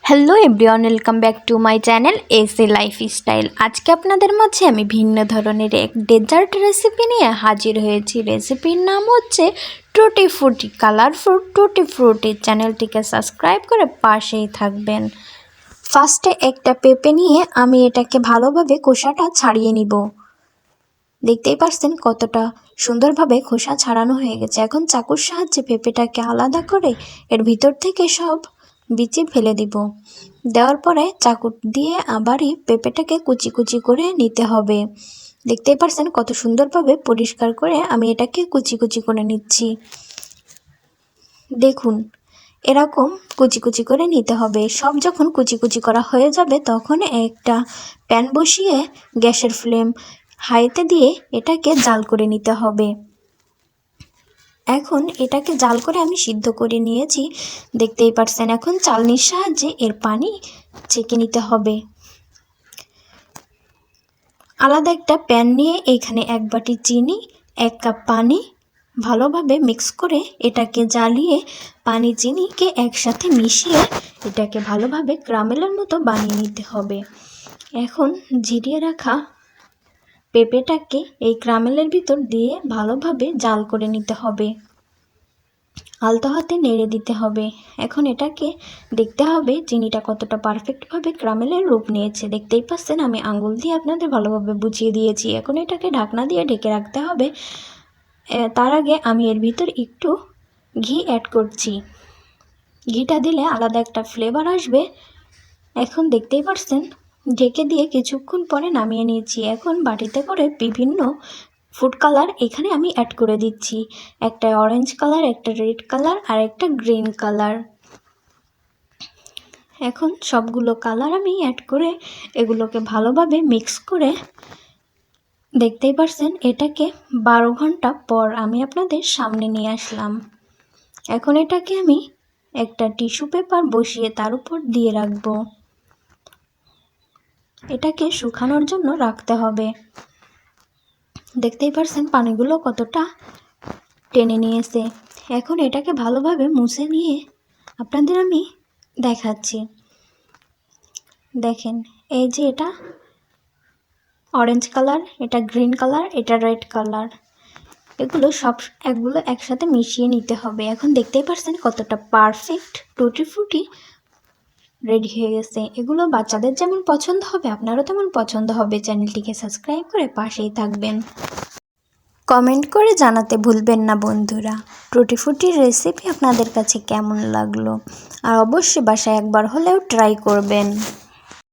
Hello everyone, welcome back to my channel SA lifestyle. আজকে আপনাদের মাঝে আমি ভিন্ন ধরনের এক ডেজার্ট রেসিপি নিয়ে হাজির হয়েছি। রেসিপির নাম হচ্ছে টুটি ফ্রুটি, কালারফুল টুটি ফ্রুটি। চ্যানেলটিকে সাবস্ক্রাইব করে পাশেই থাকবেন। ফার্স্টে একটা পেঁপে নিয়ে আমি এটাকে ভালোভাবে খোসাটা ছাড়িয়ে নিব। দেখতেই পাচ্ছেন কতটা সুন্দরভাবে খোসা ছাড়ানো হয়ে গেছে। এখন চাকুর সাহায্যে পেঁপেটাকে আলাদা করে এর ভিতর থেকে সব বিচি ফেলে দিব। দেওয়ার পরে চাকু দিয়ে আবারই পেঁপেটাকে কুচি কুচি করে নিতে হবে। দেখতেই পাচ্ছেন কত সুন্দরভাবে পরিষ্কার করে আমি এটাকে কুচি কুচি করে নিচ্ছি। দেখুন এরকম কুচি কুচি করে নিতে হবে। সব যখন কুচি কুচি করা হয়ে যাবে তখন একটা প্যান বসিয়ে গ্যাসের ফ্লেম হাইতে দিয়ে এটাকে জাল করে নিতে হবে। এখন এটাকে জাল করে আমি সিদ্ধ করে নিয়েছি, দেখতেই পাচ্ছেন। এখন চালনির সাহায্যে এর পানি ছেঁকে নিতে হবে। আলাদা একটা প্যান নিয়ে এখানে 1 বাটি চিনি, 1 কাপ পানি ভালোভাবে মিক্স করে এটাকে জ্বালিয়ে পানি চিনিকে একসাথে মিশিয়ে এটাকে ভালোভাবে ক্যারামেলের মতো বানিয়ে নিতে হবে। এখন ঝরিয়ে রাখা পেঁপেটাকে এই ক্যারামেলের ভিতর দিয়ে ভালোভাবে জাল করে নিতে হবে। আলতো হাতে নেড়ে দিতে হবে। এখন এটাকে দেখতে হবে চিনিটা কতটা পারফেক্টভাবে ক্যারামেলের রূপ নিয়েছে। দেখতেই পাচ্ছেন আমি আঙ্গুল দিয়ে আপনাদের ভালোভাবে বুঝিয়ে দিয়েছি। এখন এটাকে ঢাকনা দিয়ে ঢেকে রাখতে হবে। তার আগে আমি এর ভিতর একটু ঘি অ্যাড করছি। ঘিটা দিলে আলাদা একটা ফ্লেভার আসবে। এখন দেখতেই পাচ্ছেন ঢেকে দিয়ে কিছুক্ষণ পরে নামিয়ে নিয়েছি। এখন বাটিতে করে বিভিন্ন ফুড কালার এখানে আমি অ্যাড করে দিচ্ছি। একটা অরেঞ্জ কালার, একটা রেড কালার আর একটা গ্রিন কালার। এখন সবগুলো কালার আমি অ্যাড করে এগুলোকে ভালোভাবে মিক্স করে দেখতেই পাচ্ছেন এটাকে 12 ঘন্টা পর আমি আপনাদের সামনে নিয়ে আসলাম। এখন এটাকে আমি একটা টিস্যু পেপার বসিয়ে তার উপর দিয়ে রাখবো। এটাকে শুকানোর জন্য রাখতে হবে। দেখতেই পাচ্ছেন পানিগুলো কতটা টেনে নিয়েছে। এখন এটাকে ভালোভাবে মুছে নিয়ে আপনাদের আমি দেখাচ্ছি। দেখেন এই যে এটা অরেঞ্জ কালার, এটা গ্রিন কালার, এটা রেড কালার, এগুলো একসাথে মিশিয়ে নিতে হবে। এখন দেখতেই পাচ্ছেন কতটা পারফেক্ট টুটি ফ্রুটি রেডি হয়ে গেছে। এগুলো বাচ্চাদের যেমন পছন্দ হবে আপনারও তেমন পছন্দ হবে। চ্যানেলটিকে সাবস্ক্রাইব করে পাশেই থাকবেন। কমেন্ট করে জানাতে ভুলবেন না বন্ধুরা টুটি ফ্রুটির রেসিপি আপনাদের কাছে কেমন লাগলো। আর অবশ্যই বাসায় একবার হলেও ট্রাই করবেন।